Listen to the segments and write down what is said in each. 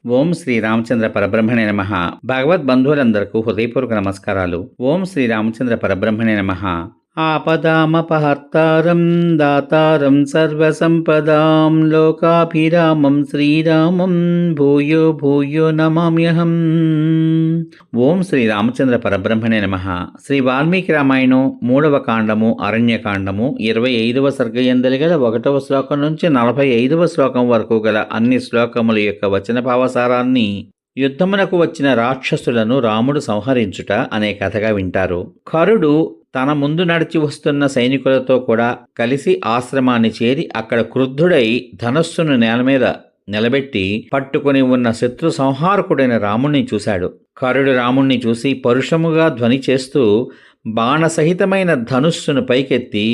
ఓం శ్రీ రామచంద్ర పరబ్రహ్మణే నమః. భగవద్బంధువులందరకు హృదయపూర్వక నమస్కారాలు. ఓం శ్రీ రామచంద్ర పరబ్రహ్మణే నమః. ఆపదామపహర్తారం దాతారం సర్వసంపదాం లోకాభిరామం శ్రీరామం భూయో భూయో నమామ్యహం. ఓం శ్రీ రామచంద్ర పరబ్రహ్మణే నమః. శ్రీ వాల్మీకి రామాయణం 3వ కాండము అరణ్యకాండము 25వ సర్గయందలి గల 1వ శ్లోకం నుంచి 45వ శ్లోకం వరకు గల అన్ని శ్లోకముల యొక్క వచన భావసారాన్ని యుద్ధమునకు వచ్చిన రాక్షసులను రాముడు సంహరించుట అనే కథగా వింటారు. కరుడు తన ముందు నడిచి వస్తున్న సైనికులతో కూడా కలిసి ఆశ్రమాన్ని చేరి అక్కడ క్రుద్ధుడై ధనస్సును నేల మీద నిలబెట్టి పట్టుకుని ఉన్న శత్రు సంహారకుడైన రాముణ్ణి చూశాడు. కరుడు రాముణ్ణి చూసి పరుషముగా ధ్వని చేస్తూ బాణసహితమైన ధనుస్సును పైకెత్తి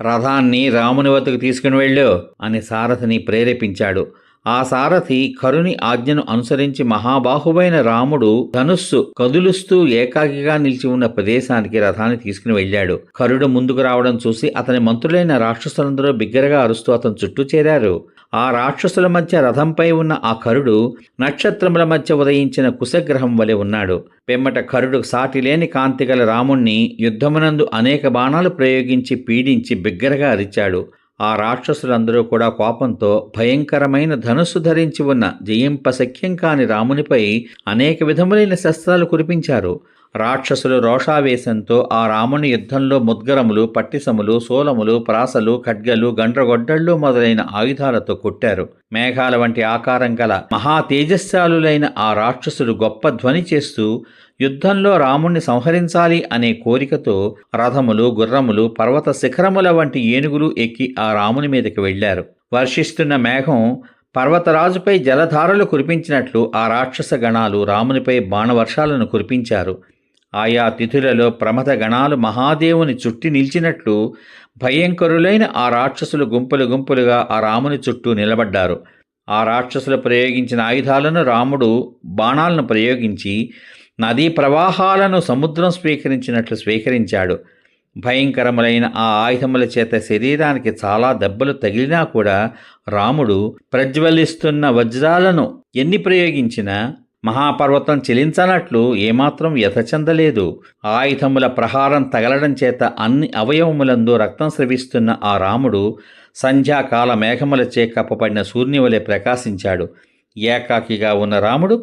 రథాన్ని రాముని వద్దకు తీసుకుని వెళ్ళు అని సారథిని ప్రేరేపించాడు. ఆ సారథి కరుని ఆజ్ఞను అనుసరించి మహాబాహువైన రాముడు ధనుస్సు కదులుస్తూ ఏకాకిగా నిలిచి ఉన్న ప్రదేశానికి రథాన్ని తీసుకుని వెళ్ళాడు. కరుడు ముందుకు రావడం చూసి అతని మంత్రులైన రాక్షసులందరూ బిగ్గరగా అరుస్తూ అతని చుట్టూ చేరారు. ఆ రాక్షసుల మధ్య రథంపై ఉన్న ఆ కరుడు నక్షత్రముల మధ్య ఉదయించిన కుశగ్రహం వలె ఉన్నాడు. పిమ్మట కరుడు సాటిలేని కాంతిగల రాముణ్ణి యుద్ధమునందు అనేక బాణాలు ప్రయోగించి పీడించి బిగ్గరగా అరిచాడు. ఆ రాక్షసులందరూ కూడా కోపంతో భయంకరమైన ధనుస్సు ధరించి ఉన్న జయింపశక్యం కాని రామునిపై అనేక విధములైన శస్త్రాలు కురిపించారు. రాక్షసులు రోషావేశంతో ఆ రాముని యుద్ధంలో ముద్గరములు, పట్టిసములు, శూలములు, ప్రాసలు, ఖడ్గలు, గండ్రగొడ్డళ్ళు మొదలైన ఆయుధాలతో కొట్టారు. మేఘాల వంటి ఆకారం గల మహా తేజస్శాలులైన ఆ రాక్షసులు గొప్ప ధ్వని చేస్తూ యుద్ధంలో రాముణ్ణి సంహరించాలి అనే కోరికతో రథములు, గుర్రములు, పర్వత శిఖరముల వంటి ఏనుగులు ఎక్కి ఆ రాముని మీదకి వెళ్లారు. వర్షిస్తున్న మేఘం పర్వతరాజుపై జలధారలు కురిపించినట్లు ఆ రాక్షస గణాలు రామునిపై బాణవర్షాలను కురిపించారు. ఆయా తిథులలో ప్రమథ గణాలు మహాదేవుని చుట్టి నిలిచినట్లు భయంకరులైన ఆ రాక్షసులు గుంపులు గుంపులుగా ఆ రాముని చుట్టూ నిలబడ్డారు. ఆ రాక్షసులు ప్రయోగించిన ఆయుధాలను రాముడు బాణాలను ప్రయోగించి నదీ ప్రవాహాలను సముద్రం స్వీకరించినట్లు స్వీకరించాడు. భయంకరములైన ఆ ఆయుధముల చేత శరీరానికి చాలా దెబ్బలు తగిలినా కూడా రాముడు ప్రజ్వలిస్తున్న వజ్రాలను ఎన్ని ప్రయోగించినా మహాపర్వతం చెలించనట్లు ఏమాత్రం వ్యథచెందలేదు. ఆయుధముల ప్రహారం తగలడం చేత అన్ని అవయవములందు రక్తం స్రవిస్తున్న ఆ రాముడు సంధ్యాకాల మేఘములచే కప్పబడిన సూర్యుని వలె ప్రకాశించాడు. ఏకాకిగా ఉన్న రాముడు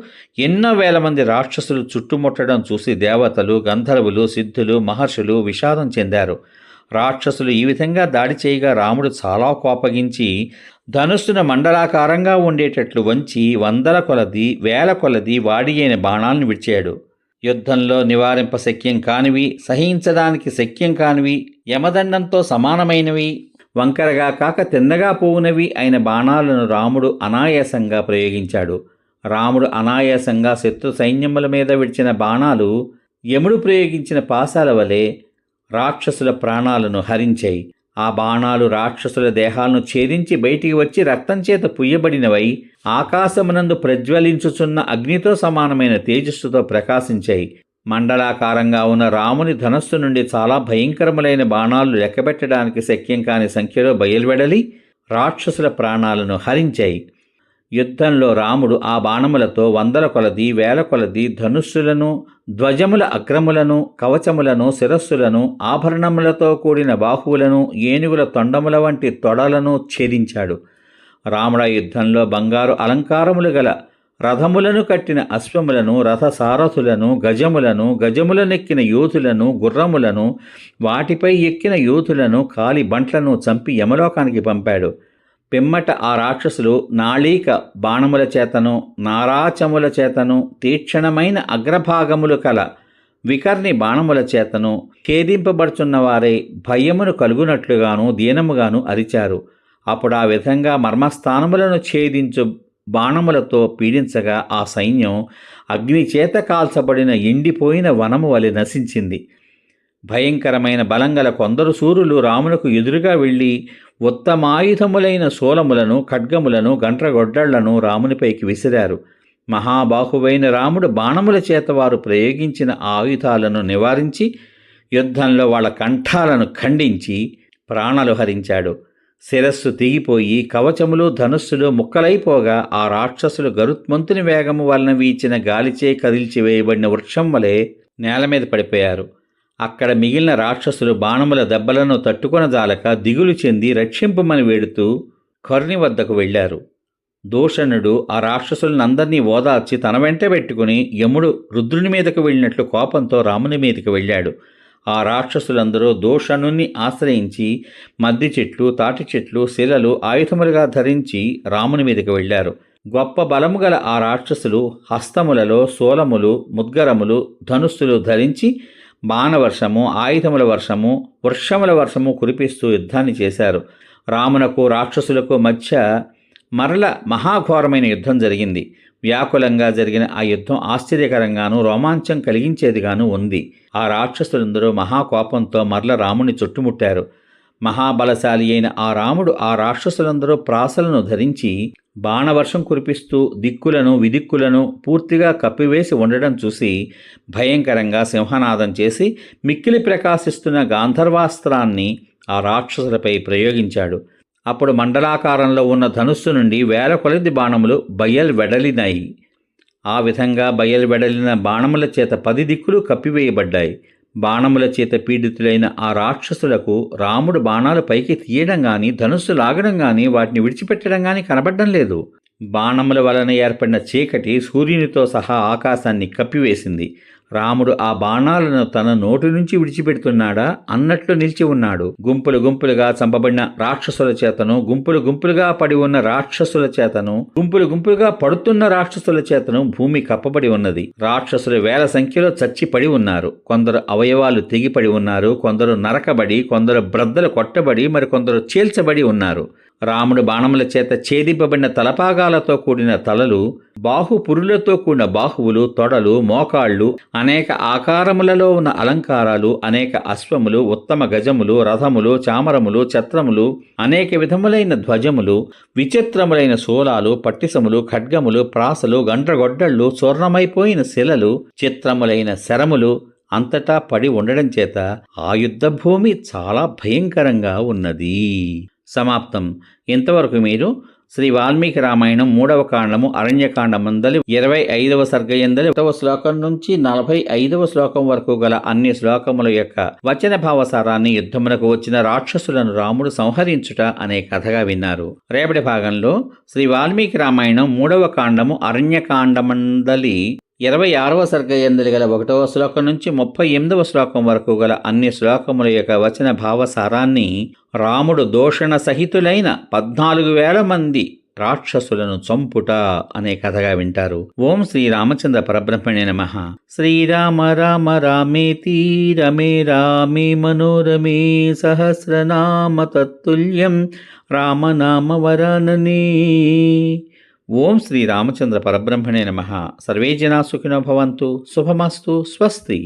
ఎన్నో వేల మంది రాక్షసులు చుట్టుముట్టడం చూసి దేవతలు, గంధర్వులు, సిద్ధులు, మహర్షులు విషాదం చెందారు. రాక్షసులు ఈ విధంగా దాడి చేయగా రాముడు చాలా కోపగించి ధనుస్సును మండలాకారంగా ఉండేటట్లు వంచి వందల కొలది, వేల కొలది వాడి అయిన బాణాలను విడిచాడు. యుద్ధంలో నివారింప శక్యం కానివి, సహించడానికి శక్యం కానివి, యమదండంతో సమానమైనవి, వంకరగా కాక తిన్నగా పోవునవి అయిన బాణాలను రాముడు అనాయాసంగా ప్రయోగించాడు. రాముడు అనాయాసంగా శత్రు సైన్యముల మీద విడిచిన బాణాలు యముడు ప్రయోగించిన పాశాల వలె రాక్షసుల ప్రాణాలను హరించాయి. ఆ బాణాలు రాక్షసుల దేహాలను ఛేదించి బయటికి వచ్చి రక్తం చేత పుయ్యబడినవై ఆకాశమునందు ప్రజ్వలించుచున్న అగ్నితో సమానమైన తేజస్సుతో ప్రకాశించాయి. మండలాకారంగా ఉన్న రాముని ధనస్సు నుండి చాలా భయంకరములైన బాణాలు లెక్కబెట్టడానికి శక్యం కాని సంఖ్యలో బయలువెడలి రాక్షసుల ప్రాణాలను హరించాయి. యుద్ధంలో రాముడు ఆ బాణములతో వందల కొలది, వేల కొలది ధనుస్సులను, ధ్వజముల అగ్రములను, కవచములను, శిరస్సులను, ఆభరణములతో కూడిన బాహువులను, ఏనుగుల తొండముల వంటి తొడలను ఛేదించాడు. రాముడ యుద్ధంలో బంగారు అలంకారములు గల రథములను కట్టిన అశ్వములను, రథసారథులను, గజములను, గజములనెక్కిన యోధులను, గుర్రములను, వాటిపై ఎక్కిన యోధులను, కాలి బంట్లను చంపి యమలోకానికి పంపాడు. పిమ్మట ఆ రాక్షసులు నాళీక బాణముల చేతను, నారాచముల చేతను, తీక్షణమైన అగ్రభాగములు కల వికర్ణి బాణముల చేతను ఛేదింపబడుచున్నవారై భయమును కలుగునట్లుగాను దీనముగాను అరిచారు. అప్పుడు ఆ విధంగా మర్మస్థానములను ఛేదించు బాణములతో పీడించగా ఆ సైన్యం అగ్నిచేత కాల్చబడిన ఎండిపోయిన వనము వలె నశించింది. భయంకరమైన బలంగల కొందరు శూరులు రామునకు ఎదురుగా వెళ్ళి ఉత్తమాయుధములైన శూలములను, ఖడ్గములను, గంట్రగొడ్డళ్లను రామునిపైకి విసిరారు. మహాబాహువైన రాముడు బాణముల చేత వారు ప్రయోగించిన ఆయుధాలను నివారించి యుద్ధంలో వాళ్ళ కంఠాలను ఖండించి ప్రాణాలు హరించాడు. శిరస్సు తెగిపోయి కవచములు ధనుస్సులు ముక్కలైపోగా ఆ రాక్షసులు గరుత్మంతుని వేగము వలన వీచిన గాలిచే కదిల్చి వేయబడిన వృక్షం వలె నేల మీద పడిపోయారు. అక్కడ మిగిలిన రాక్షసులు బాణముల దెబ్బలను తట్టుకొనజాలక దిగులు చెంది రక్షింపమని వేడుతూ కర్ణి వద్దకు వెళ్లారు. దూషణుడు ఆ రాక్షసులనందరినీ ఓదార్చి తన వెంట పెట్టుకుని యముడు రుద్రుని మీదకు వెళ్ళినట్లు కోపంతో రాముని మీదకి వెళ్ళాడు. ఆ రాక్షసులందరూ దూషణుణ్ణి ఆశ్రయించి మద్ది చెట్లు, తాటి చెట్లు, శిలలు ఆయుధములుగా ధరించి రాముని మీదకి వెళ్ళారు. గొప్ప బలము గల ఆ రాక్షసులు హస్తములలో శూలములు, ముద్గరములు, ధనుస్సులు ధరించి బాణవర్షము, ఆయుధముల వర్షము, వృక్షముల వర్షము కురిపిస్తూ యుద్ధాన్ని చేశారు. రామునకు రాక్షసులకు మధ్య మరల మహాఘోరమైన యుద్ధం జరిగింది. వ్యాకులంగా జరిగిన ఆ యుద్ధం ఆశ్చర్యకరంగానూ రోమాంచం కలిగించేదిగాను ఉంది. ఆ రాక్షసులందరూ మహాకోపంతో మరల రాముని చుట్టుముట్టారు. మహాబలశాలి అయిన ఆ రాముడు ఆ రాక్షసులందరూ ప్రాసలను ధరించి బాణవర్షం కురిపిస్తూ దిక్కులను విదిక్కులను పూర్తిగా కప్పివేసి ఉండడం చూసి భయంకరంగా సింహనాదం చేసి మిక్కిలి ప్రకాశిస్తున్న గాంధర్వాస్త్రాన్ని ఆ రాక్షసులపై ప్రయోగించాడు. అప్పుడు మండలాకారంలో ఉన్న ధనుస్సు నుండి వేల కొలది బాణములు బయల్వెడలినాయి. ఆ విధంగా బయల్వెడలిన బాణముల చేత 10 దిక్కులు కప్పివేయబడ్డాయి. బాణముల చేత పీడితులైన ఆ రాక్షసులకు రాముడు బాణాలు పైకి తీయడం గాని, ధనుస్సు లాగడం గాని, వాటిని విడిచిపెట్టడం గాని కనబడ్డం లేదు. బాణముల వలన ఏర్పడిన చీకటి సూర్యునితో సహా ఆకాశాన్ని కప్పివేసింది. రాముడు ఆ బాణాలను తన నోటి నుంచి విడిచిపెడుతున్నాడా అన్నట్లు నిలిచి ఉన్నాడు. గుంపులు గుంపులుగా చంపబడిన రాక్షసుల చేతను, గుంపులు గుంపులుగా పడి ఉన్న రాక్షసుల చేతను, గుంపులు గుంపులుగా పడుతున్న రాక్షసుల చేతను భూమి కప్పబడి ఉన్నది. రాక్షసులు వేల సంఖ్యలో చచ్చి పడి ఉన్నారు. కొందరు అవయవాలు తెగిపడి ఉన్నారు, కొందరు నరకబడి, కొందరు బ్రద్దలు కొట్టబడి, మరికొందరు చీల్చబడి ఉన్నారు. రాముడు బాణముల చేత ఛేదింపబడిన తలపాగాలతో కూడిన తలలు, బాహుపురులతో కూడిన బాహువులు, తొడలు, మోకాళ్ళు, అనేక ఆకారములలో ఉన్న అలంకారాలు, అనేక అశ్వములు, ఉత్తమ గజములు, రథములు, చామరములు, ఛత్రములు, అనేక విధములైన ధ్వజములు, విచిత్రములైన శూలాలు, పట్టిసములు, ఖడ్గములు, ప్రాసలు, గండ్రగొడ్డళ్ళు, చూర్ణమైపోయిన శిలలు, చిత్రములైన శరములు అంతటా పడి ఉండడం చేత ఆ యుద్ధభూమి చాలా భయంకరంగా ఉన్నది. సమాప్తం. ఇంతవరకు మీరు శ్రీ వాల్మీకి రామాయణం 3వ కాండము అరణ్యకాండమందలి 25వ సర్గయందలి 1వ శ్లోకం నుంచి 45వ శ్లోకం వరకు గల అన్ని శ్లోకముల యొక్క వచన భావసారాన్ని, యుద్ధమునకు వచ్చిన రాక్షసులను రాముడు సంహరించుట అనే కథగా విన్నారు. రేపటి భాగంలో శ్రీ వాల్మీకి రామాయణం 3వ కాండము అరణ్యకాండమందలి 26వ సర్గయందలి గల 1వ శ్లోకం నుంచి 38వ శ్లోకం వరకు గల అన్ని శ్లోకముల యొక్క వచన భావసారాన్ని రాముడు దోషణ సహితులైన 14,000 మంది రాక్షసులను చంపుట అనే కథగా వింటారు. ఓం శ్రీ రామచంద్ర పరబ్రహ్మణే నమః. శ్రీరామ రామ రామేతి రమే రామే మనోరమే సహస్రనామ తత్తుల్యం రామనామ వరాననే. ఓం శ్రీ రామచంద్ర పరబ్రహ్మణే నమః. సర్వే జనా సుఖినో భవంతు. శుభమస్తు. స్వస్తి.